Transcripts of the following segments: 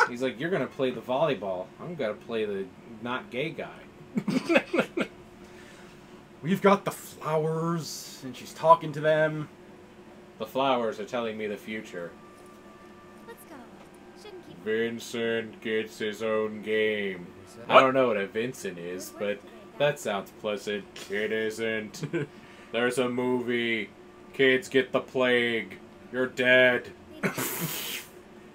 He's like, you're gonna play the volleyball. I'm gonna play the not gay guy. We've got the flowers, and she's talking to them. The flowers are telling me the future. Let's go. Shouldn't keep. Vincent gets his own game. What? I don't know what a Vincent is, but that sounds pleasant. It isn't. There's a movie. Kids get the plague. You're dead.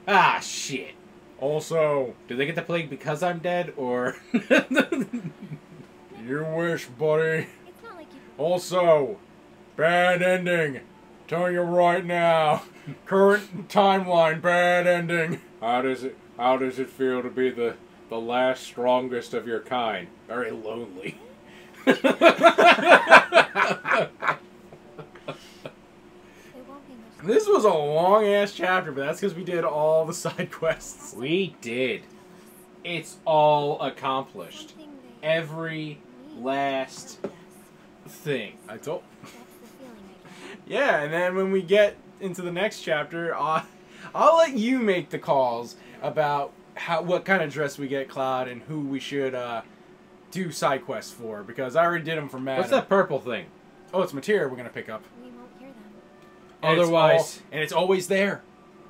Ah, shit. Also, Do they get the plague because I'm dead, or... you wish, buddy. It's not like you. Also, bad ending. Telling you right now. Current timeline, bad ending. How does it feel to be the last strongest of your kind? Very lonely. It won't be much. This was a long ass chapter, but that's because we did all the side quests. We did. It's all accomplished. Something they Every need. last Yes. thing. I told. That's the feeling I get. Yeah, and then when we get into the next chapter, I'll let you make the calls about what kind of dress we get, Cloud, and who we should do side quests for, because I already did them for Madden. What's that purple thing? Oh, it's material we're gonna pick up. We won't hear them. Otherwise, it's always there.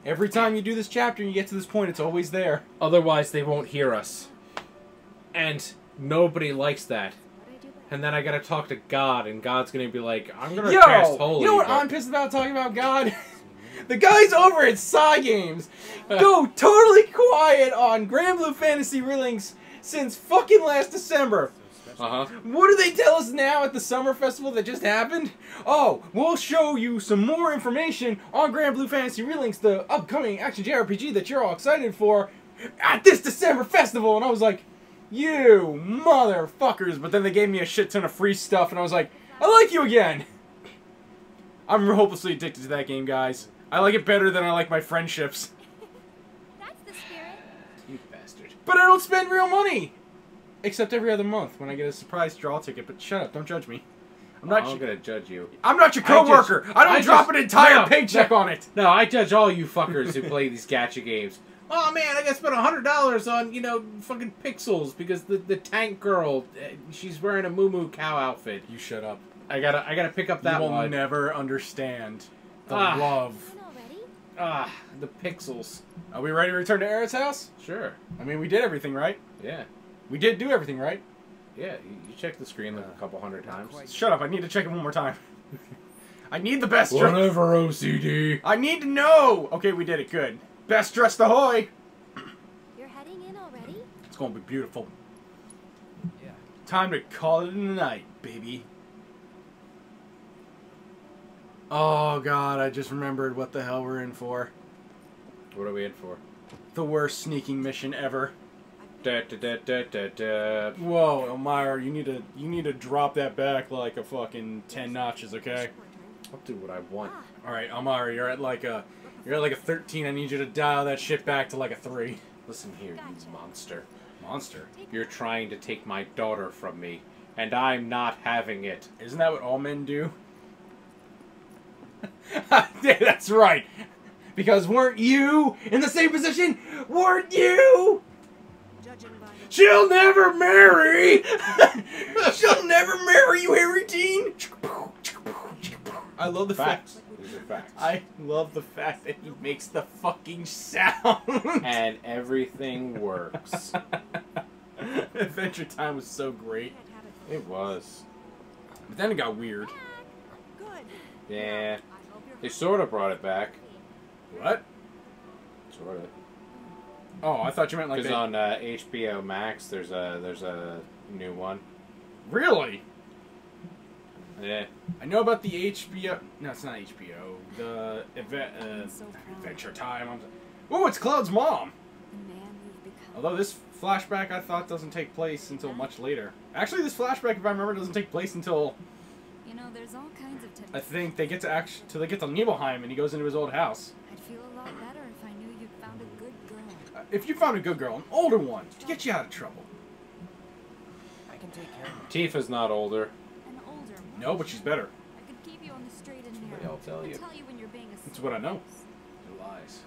Every time you do this chapter and you get to this point, it's always there. otherwise they won't hear us. And nobody likes that. What I do best. And then I gotta talk to God, and God's gonna be like, I'm gonna Yo, cast holy. you know what but- I'm pissed about talking about God? The guys over at Psy Games go totally quiet on Grand Blue Fantasy Relinks since fucking last December. Uh-huh. What do they tell us now at the summer festival that just happened? Oh, we'll show you some more information on Grand Blue Fantasy Relinks, the upcoming action JRPG that you're all excited for, at this December festival. And I was like, you motherfuckers. But then they gave me a shit ton of free stuff, and I was like, I like you again. I'm hopelessly addicted to that game, guys. I like it better than I like my friendships. That's the spirit. You bastard. But I don't spend real money. Except every other month when I get a surprise draw ticket. But shut up, don't judge me. I'm not gonna judge you. I'm not your coworker. I don't drop an entire paycheck on it. No, I judge all you fuckers who play these gacha games. Oh man, I gotta spend $100 on, you know, fucking pixels because the tank girl, she's wearing a moo cow outfit. You shut up. I gotta pick up that You will one. never understand the Ah. love. You know, ready? Ah, the pixels. Are we ready to return to Aerith's house? Sure. I mean, we did everything right. Yeah. We did do everything right. Yeah, you check the screen like a couple hundred times. Shut up, I need to check it one more time. I need the best dress. Whatever, OCD. I need to know. Okay, we did it. Good. Best dressed ahoy. You're heading in already? It's gonna be beautiful. Yeah. Time to call it a night, baby. Oh god, I just remembered what the hell we're in for. What are we in for? The worst sneaking mission ever. Da, da, da, da, da, da. Whoa, Elmira, you need to drop that back like a fucking 10 notches, okay? I'll do what I want. Ah, All right, Elmira, you're at like a 13. I need you to dial that shit back to like a 3. Listen here, you monster. Monster. You're trying to take my daughter from me, and I'm not having it. Isn't that what all men do? Yeah, that's right. Because weren't you in the same position? Weren't you? Judging by the She'll never marry. She'll never marry you, Harry Teen. I love the Facts. fact. These are facts. I love the fact that he makes the fucking sound. And everything works. Adventure Time was so great, can't have it. It was. but then it got weird. Good. Yeah. I hope you're They sort of brought it back. What? Sort of. Oh, I thought you meant like Because they... on HBO Max, there's a new one. Really? Yeah. I know about the HBO. No, it's not HBO. The so proud. Adventure Time. Oh, it's Cloud's mom. the man you've become. Although this flashback I thought doesn't take place until much later. Actually, this flashback, if I remember, doesn't take place until You know, there's all kinds of I think they get to Nibelheim and he goes into his old house. I'd feel a lot better if I knew you'd found a good girl. If you found a good girl, an older one, to get you out of trouble. I can take care of her. Tifa's not older. An older one. No, but she's better. I could keep you on the straight and what narrow. I'll tell you. And tell you when you're being a That's what I know. It lies.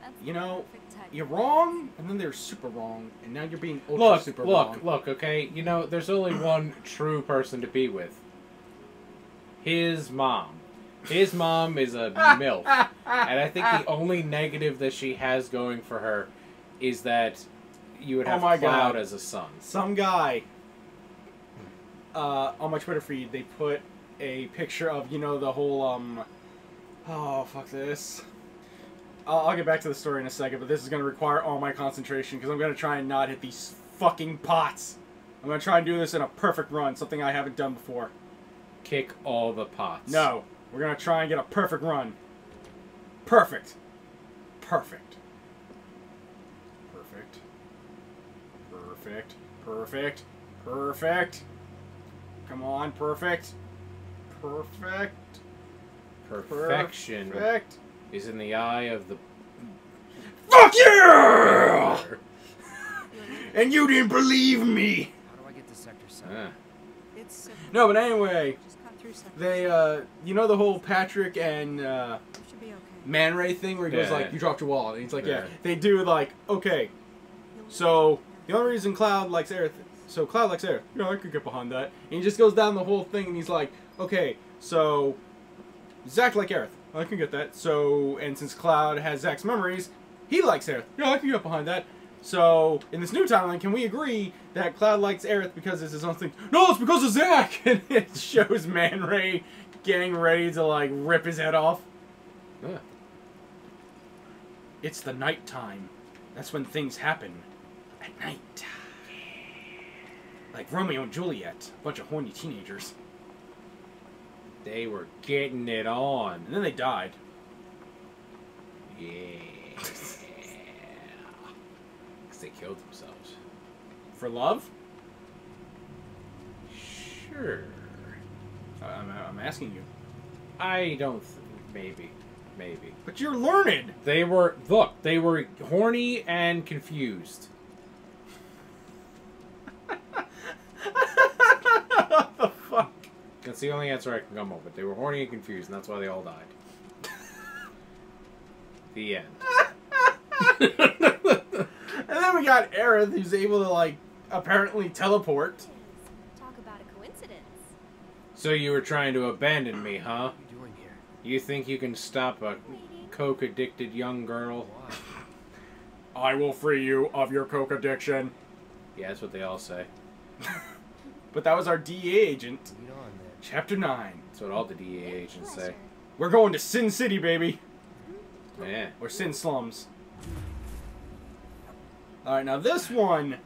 And That's you the know, perfect type you're of wrong, and then they're super wrong, and now you're being ultra super wrong. Look, okay? You know, there's only one true person to be with. His mom. His mom is a MILF. And I think the only negative that she has going for her is that you would have Oh my Cloud God. as a son. Some guy on my Twitter feed, they put a picture of, you know, the whole oh fuck this. I'll get back to the story in a second, but this is going to require all my concentration because I'm going to try and not hit these fucking pots. I'm going to try and do this in a perfect run, something I haven't done before. Kick all the pots. No, we're going to try and get a perfect run. Perfect. Perfect. Perfect. Perfect. Perfect. Perfect. Come on, perfect. Perfect. Perfection Perfect. is in the eye of the... Fuck yeah! And you didn't believe me! How do I get to Sector 7? Ah. It's simple. No, but anyway, Just cut through sector they, 7. you know the whole Patrick and, It should be okay. Man Ray thing where he goes Yeah. like, you dropped your wallet. And he's like, yeah. Yeah. They do like, okay, so the only reason Cloud likes Aerith, so Cloud likes Aerith. You know, I could get behind that. And he just goes down the whole thing and he's like, okay, so Zack like Aerith. I can get that. So, and since Cloud has Zack's memories, he likes Aerith. Yeah, I can get behind that. So, in this new timeline, can we agree that Cloud likes Aerith because it's his own thing? No, it's because of Zack! And it shows Man Ray getting ready to, like, rip his head off. Ah. It's the night time. That's when things happen. At night. Like Romeo and Juliet. A bunch of horny teenagers. They were getting it on. And then they died. Yeah. Because they killed themselves. For love? Sure. I'm asking you. I don't... Maybe. But you're learned! They were... Look, they were horny and confused. What the fuck? That's the only answer I can come up with. They were horny and confused, and that's why they all died. The end. And then we got Aerith, who's able to, like, apparently teleport. Talk about a coincidence. So you were trying to abandon me, huh? What are you doing here? You think you can stop a Waiting. coke-addicted young girl? Why? I will free you of your coke addiction. Yeah, that's what they all say. But that was our DEA agent. Lead on then. Chapter 9. That's what all the DEA agents say. Pleasure. We're going to Sin City, baby. Yeah. Or Sin Slums. Alright, now this one,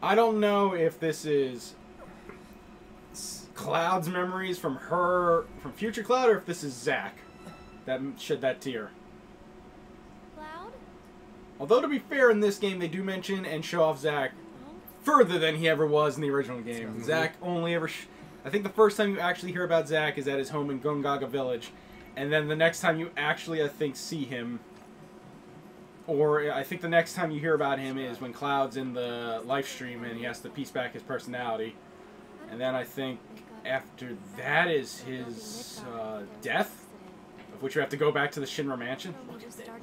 I don't know if this is Cloud's memories from Future Cloud, or if this is Zack that shed that tear. Cloud? Although, to be fair, in this game, they do mention and show off Zack Oh, further than he ever was in the original game. Mhm. Zack only ever... I think the first time you actually hear about Zack is at his home in Gungaga Village. And then the next time you actually, I think, see him... Or I think the next time you hear about him is when Cloud's in the live stream and he has to piece back his personality. And then I think after that is his death, of which you have to go back to the Shinra Mansion.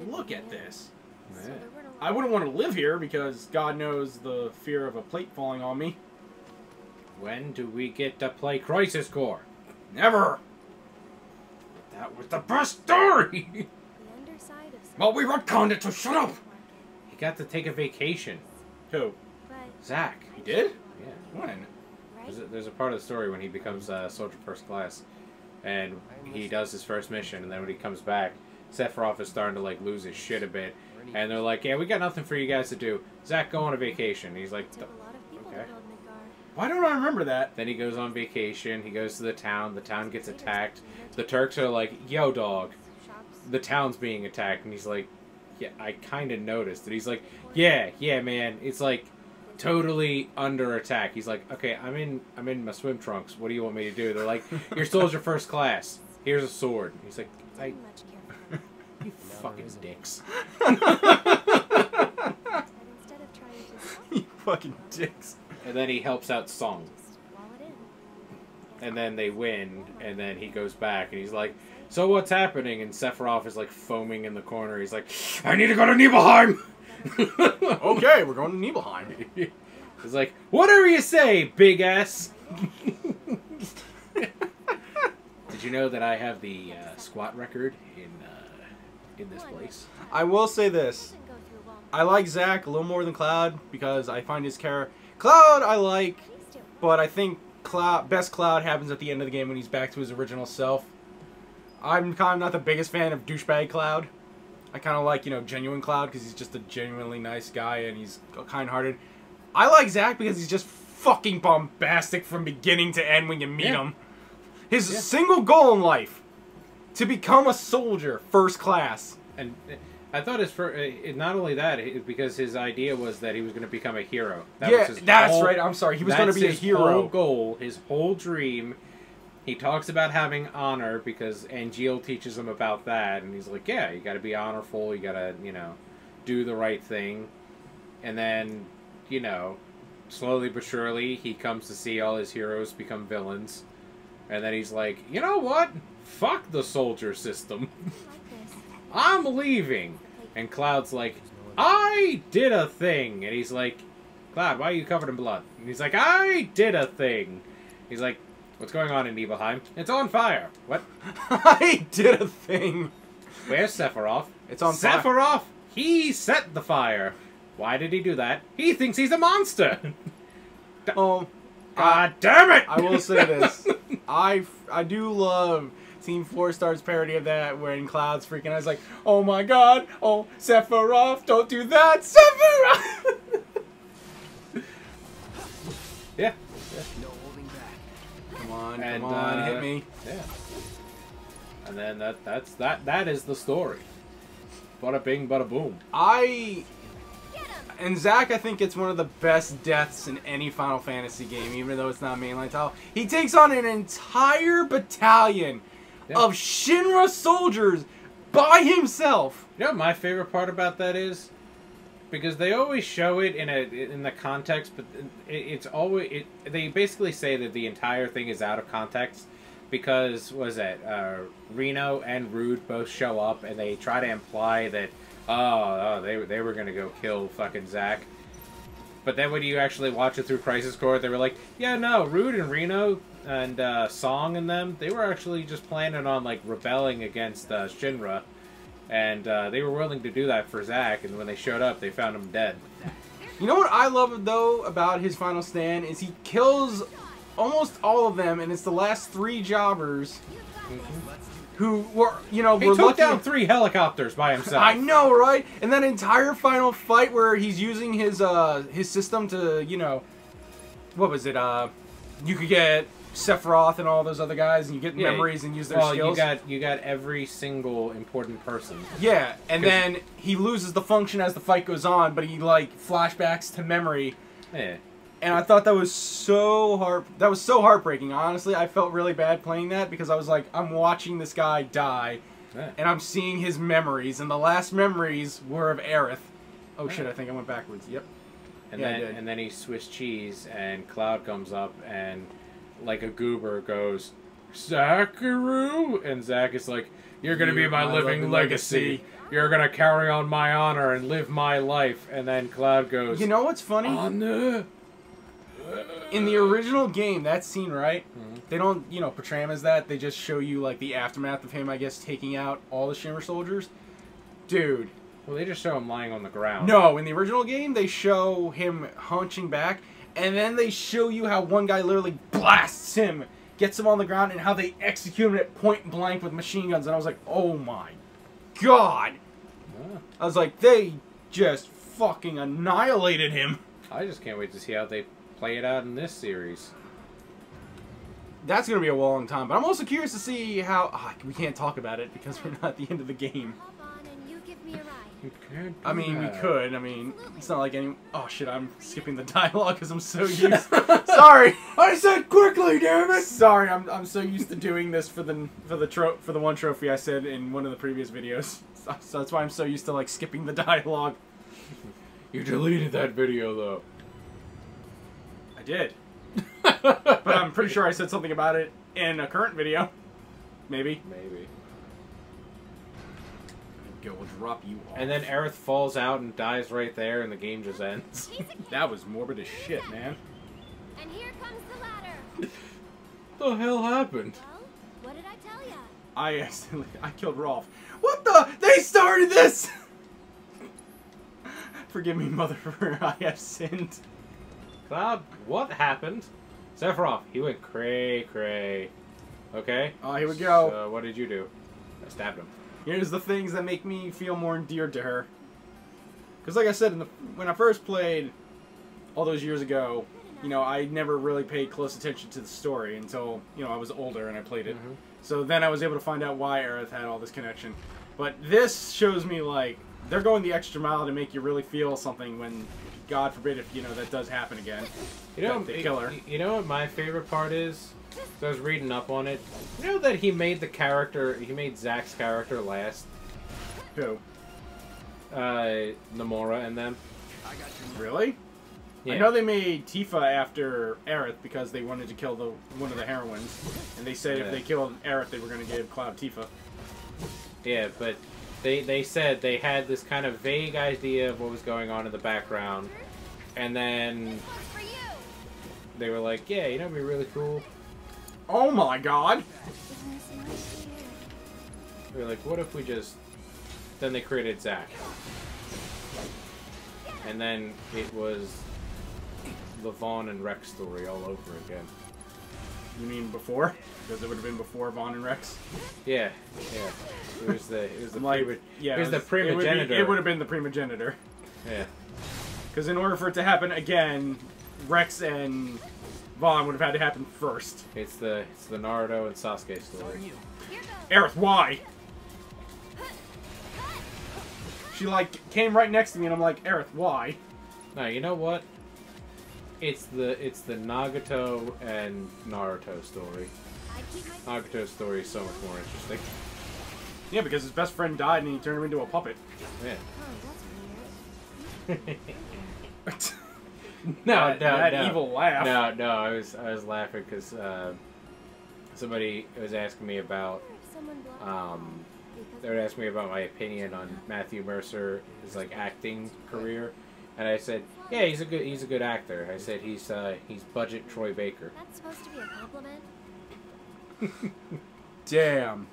Look at this. Yeah. I wouldn't want to live here because God knows the fear of a plate falling on me. When do we get to play Crisis Core? Never! That was the best story! The underside of Well, we retconned it, so shut up! He got to take a vacation. Who? But Zach. He did? Yeah. When? right? There's a part of the story when he becomes Soldier First Class. And he does his first mission, and then when he comes back, Sephiroth is starting to, like, lose his shit a bit. And they're like, yeah, we got nothing for you guys to do. Zach, go on a vacation. And he's like, Took a lot of people okay. to build Midgar. Why don't I remember that? Then he goes on vacation. He goes to the town gets attacked. The Turks are like, yo, dog, Shops. the town's being attacked. And he's like, yeah, I kind of noticed. And he's like, yeah, man, it's like totally under attack. He's like, okay, I'm in my swim trunks. What do you want me to do? They're like, you're Soldier First Class. Here's a sword. He's like, I Didn't much care for them. you No, fucking there isn't. dicks. And instead of trying to stop You fucking dicks. And then he helps out Song. just wall it in. And then they win, and then he goes back, and he's like, so what's happening? And Sephiroth is like foaming in the corner. He's like, I need to go to Nibelheim! Okay, we're going to Nibelheim. He's like, whatever you say, big ass! Did you know that I have the squat record in this place? I will say this. Doesn't go through walls. I like Zack a little more than Cloud because I find his character... Cloud I like, Please do. but I think best Cloud happens at the end of the game when he's back to his original self. I'm kind of not the biggest fan of douchebag Cloud. I kind of like, you know, genuine Cloud because he's just a genuinely nice guy and he's kind-hearted. I like Zack because he's just fucking bombastic from beginning to end when you meet him. His single goal in life, to become a soldier, first class. And I thought not only that, because his idea was that he was going to become a hero. That was his that's whole, right. I'm sorry. He was going to be a hero. His whole goal, his whole dream. He talks about having honor because Angeal teaches him about that, and he's like, yeah, you got to be honorful. You got to, you know, do the right thing. And then, you know, slowly but surely, he comes to see all his heroes become villains. And then he's like, you know what? Fuck the soldier system. Like this. I'm leaving. And Cloud's like, I did a thing. And he's like, Cloud, why are you covered in blood? And he's like, I did a thing. He's like, what's going on in Nibelheim? It's on fire. What? I did a thing. Where's Sephiroth? It's on fire. Sephiroth! He set the fire. Why did he do that? He thinks he's a monster. Oh, God damn it! I will say this. I do love Team 4 Star's parody of that when Cloud's freaking out. He's like, oh my god, oh, Sephiroth, don't do that, Sephiroth! Yeah. No holding back. Come on, And, come on, hit me. Yeah. And then that is the story. Bada bing, bada boom. And Zack, I think it's one of the best deaths in any Final Fantasy game, even though it's not mainline title. He takes on an entire battalion of Shinra soldiers by himself. You know what my favorite part about that is? Because they always show it in the context, but it's always... they basically say that the entire thing is out of context. Because, what is that? Reno and Rude both show up, and they try to imply that... Oh, they were gonna go kill fucking Zack. But then when you actually watch it through Crisis Core, they were like, yeah, no, Rude and Reno and Song and them, they were actually just planning on, like, rebelling against Shinra. And they were willing to do that for Zack, and when they showed up, they found him dead. You know what I love, though, about his final stand is he kills almost all of them, and it's the last 3 jobbers who were, you know, He were took lucky. down 3 helicopters by himself. I know, right? And that entire final fight where he's using his system to, you know, what was it? You could get Sephiroth and all those other guys, and you get memories and use their skills. you got every single important person. Yeah, and then he loses the function as the fight goes on, but he like flashbacks to memory. Yeah. And I thought that was so heartbreaking. Honestly, I felt really bad playing that because I was like, I'm watching this guy die, and I'm seeing his memories, and the last memories were of Aerith. Oh shit! I think I went backwards. Yep. And Yeah, I did. then he Swiss cheese, and Cloud comes up and like a goober goes, Zachary, and Zack is like, you're gonna be my living legacy. You're gonna carry on my honor and live my life. And then Cloud goes, You know what's funny? Honor. In the original game, that scene, right? They don't, you know, portray him as that. They just show you, like, the aftermath of him, I guess, taking out all the Shimmer soldiers. Dude. Well, they just show him lying on the ground. No, in the original game, they show him hunching back, and then they show you how one guy literally blasts him, gets him on the ground, and how they execute him at point blank with machine guns. And I was like, oh my god. Yeah. I was like, they just fucking annihilated him. I just can't wait to see how they play it out in this series. That's going to be a long time. But I'm also curious to see how... we can't talk about it because we're not at the end of the game. Hop on and you give me a ride. You can't I do mean, we that. could. I mean, it's not like any... Oh, shit, I'm skipping the dialogue because I'm so used... Sorry! I said quickly, damn it! Sorry, I'm so used to doing this for the one trophy I said in one of the previous videos. So that's why I'm so used to, like, skipping the dialogue. You deleted that video, though. I did. But I'm pretty sure I said something about it in a current video. Maybe. Maybe. Yahiko will drop you off. And then Aerith falls out and dies right there, and the game just ends. That was morbid as shit, man. And here comes the ladder. What the hell happened? Well, what did I tell ya? I killed Rolf. What the? They started this! Forgive me, mother, for I have sinned. Cloud, what happened? Sephiroth, he went cray. Okay? Oh, here we go. So, what did you do? I stabbed him. Here's the things that make me feel more endeared to her. Because like I said, when I first played all those years ago, you know, I never really paid close attention to the story until, you know, I was older and I played it. So then I was able to find out why Aerith had all this connection. But this shows me, like, they're going the extra mile to make you really feel something when, God forbid, if, you know, that does happen again. You know, they kill her. You know what my favorite part is? So I was reading up on it. You know that he made Zack's character last? Who? Nomura and them. Really? Yeah. I know they made Tifa after Aerith because they wanted to kill one of the heroines. And they said if they killed Aerith, they were going to give Cloud Tifa. Yeah, but they said they had this kind of vague idea of what was going on in the background. And then This one's for you. they were like, yeah, you know, it'd be really cool. Oh my god! They were like, what if we just... Then they created Zack. And then it was the Vaughn and Rex story all over again. You mean before? Because it would have been before Vaughn and Rex? Yeah. It was the Like, yeah, it was the primogenitor. It would have been the primogenitor. Yeah. Because in order for it to happen again, Rex and Vaughn would have had to happen first. It's the Naruto and Sasuke story. Here goes. Aerith, why? She, like, came right next to me and I'm like, Aerith, why? No, you know what? It's the Nagato and Naruto story. I keep my Nagato's story is so much more interesting. Yeah, because his best friend died and he turned him into a puppet. Yeah. Oh, that's weird. That evil laugh. No, I was laughing because somebody was asking me about Someone blocked they were asking me about my opinion on Matthew Mercer's like acting career, and I said, yeah, he's a good actor. I said he's budget Troy Baker. That's supposed to be a compliment. Damn.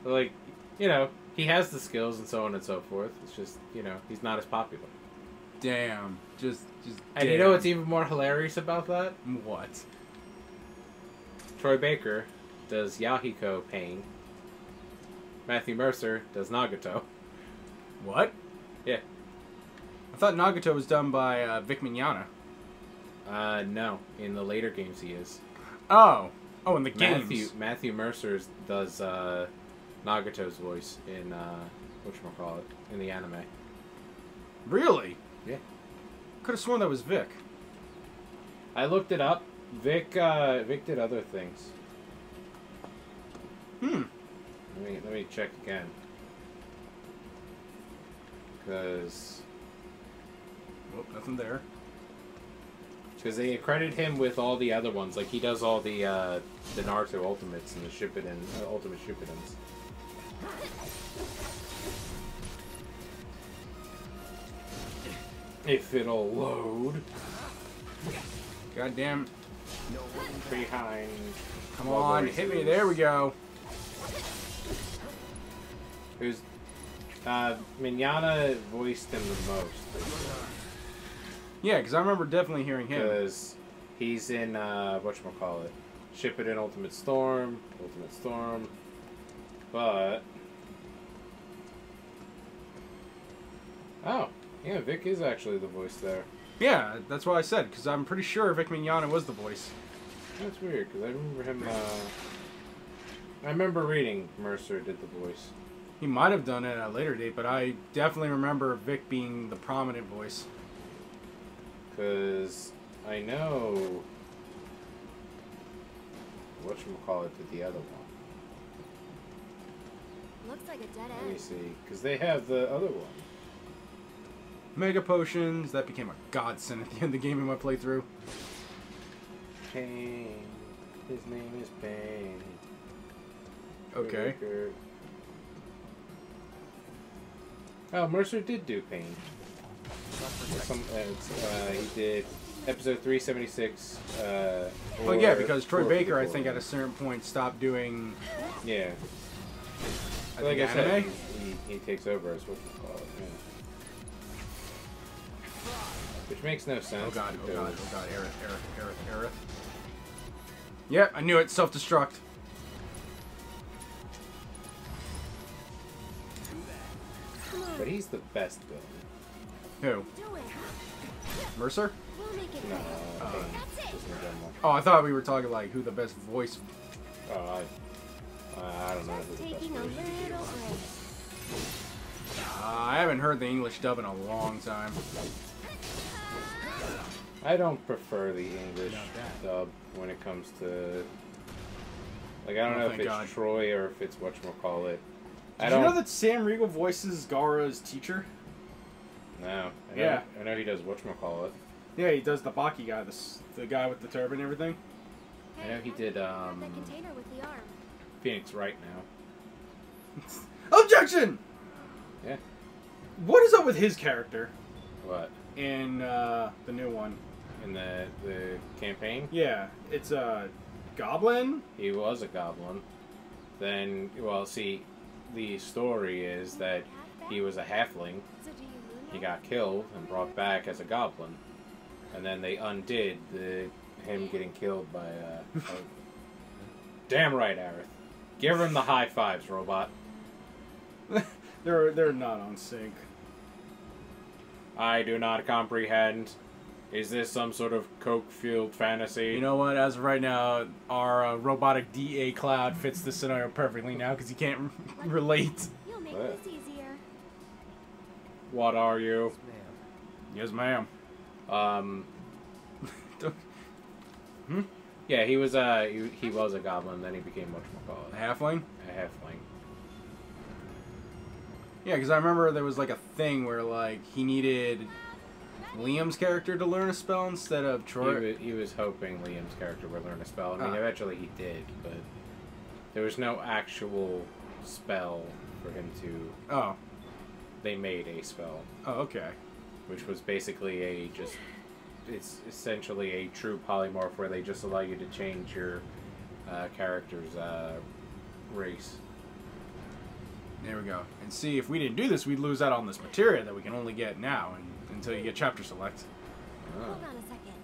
Like, you know, he has the skills and so on and so forth. It's just, you know, he's not as popular. Damn. Just And damn. you know what's even more hilarious about that? What? Troy Baker does Yahiko Pain. Matthew Mercer does Nagato. What? Yeah. I thought Nagato was done by Vic Mignogna. No. In the later games he is. Oh, in the games. Matthew Mercer does Nagato's voice in whatchamacallit, in the anime. Really? Yeah. Could have sworn that was Vic. I looked it up. Vic did other things. Let me check again. Because Nothing there. they accredit him with all the other ones. Like, he does all the Naruto Ultimates and the Shippuden, Ultimate Shippudens. If it'll load. Goddamn. Behind. Come on, hit me. There we go. Who's Mignogna voiced him the most. Yeah, because I remember definitely hearing him. Because he's in whatchamacallit, Shippuden Ultimate Storm, but oh yeah, Vic is actually the voice there. Yeah, that's what I said, because I'm pretty sure Vic Mignogna was the voice. That's weird because I remember him. I remember reading Mercer did the voice. He might have done it at a later date, but I definitely remember Vic being the prominent voice. Because I know whatchamacallit did the other one. Looks like a dead Let me end. see, because they have the other one. Mega potions, that became a godsend at the end of the game in my playthrough. Pain. His name is Pain. Okay. Oh, Mercer did do Pain. He did episode 376. Well, yeah, because Troy Baker, I think, at a certain point stopped doing. Yeah. Like I said, anime. he takes over as what you call it. Yeah. Which makes no sense. Oh god! Oh god! Oh god! Aerith. Yep, I knew it. Self-destruct. But he's the best villain. Who? Do it. Mercer? We'll make it No, right. Pain, That's it. just in general. Oh, I thought we were talking like who the best voice. Oh, I don't know who Just the best taking a villain is. little break. I haven't heard the English dub in a long time. I don't prefer the English Not bad. dub when it comes to. Like, I don't Oh, know if thank it's God. Troy or if it's whatchamacallit. I Did don't you know that Sam Riegel voices Gaara's teacher? No. Yeah. I know he does whatchamacallit. Yeah, he does the Baki guy, the guy with the turban and everything. I know he did Grab that container with the arm. Phoenix Wright now. Objection! Yeah. What is up with his character What? in the new one? In the campaign? Yeah, it's a goblin. He was a goblin. Then, well, see, the story is that he was a halfling. So do you moonlight? He got killed and brought back as a goblin. And then they undid him getting killed by Damn right, Aerith. Give him the high fives, robot. They're not on sync. I do not comprehend. Is this some sort of coke-fueled fantasy? You know what? As of right now, our robotic DA Cloud fits the scenario perfectly now because he can't relate. You'll make What? this easier. What are you? Yes, ma'am. Hmm? Yeah, he was he was a goblin, then he became whatchamacallit. A halfling? A halfling. Yeah, because I remember there was like a thing where like he needed Liam's character to learn a spell instead of Troy. He was hoping Liam's character would learn a spell. I mean, Ah. eventually he did, but there was no actual spell for him to. Oh. They made a spell, Oh, okay. which was basically it's essentially a true polymorph where they just allow you to change your character's race. There we go. And see, if we didn't do this, we'd lose out on this materia that we can only get now until you get chapter select. Oh. Hold on a second.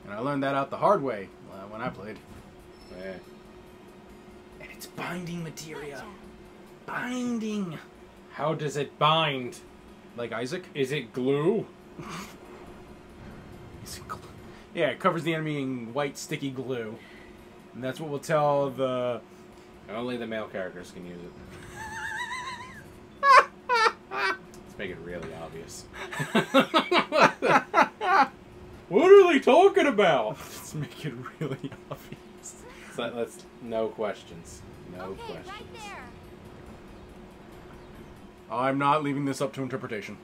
And I learned that out the hard way when I played. Yeah. And it's binding materia. Gotcha. Binding. How does it bind? Like Isaac? Is it glue? Yeah, it covers the enemy in white sticky glue. And that's what will tell the... Only the male characters can use it. Let's make it really obvious. What are they talking about? Let's make it really obvious. So let's no questions. No Okay, questions. right there. I'm not leaving this up to interpretation.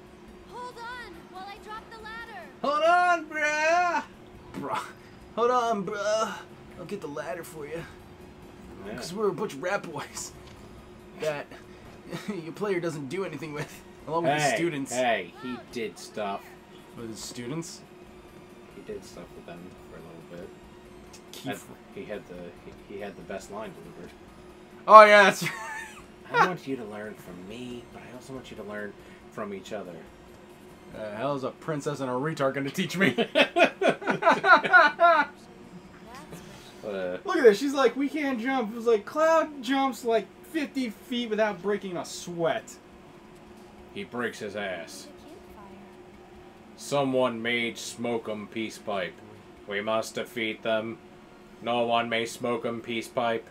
Hold on while I drop the ladder. Hold on, bruh. Bruh. Hold on, bruh. I'll get the ladder for you. Yeah. Because we're a bunch of rat boys that your player doesn't do anything with, along with the students. Hey, he did stuff. With his students? He did stuff with them for a little bit. Keith. He had the best line delivered. Oh, yeah, that's right. I want you to learn from me, but I also want you to learn from each other. Hell is a princess and a retard going to teach me? Look at this. She's like, we can't jump. It was like, Cloud jumps like 50 feet without breaking a sweat. He breaks his ass. The campfire. Someone made smoke 'em peace pipe. We must defeat them. No one may smoke 'em peace pipe.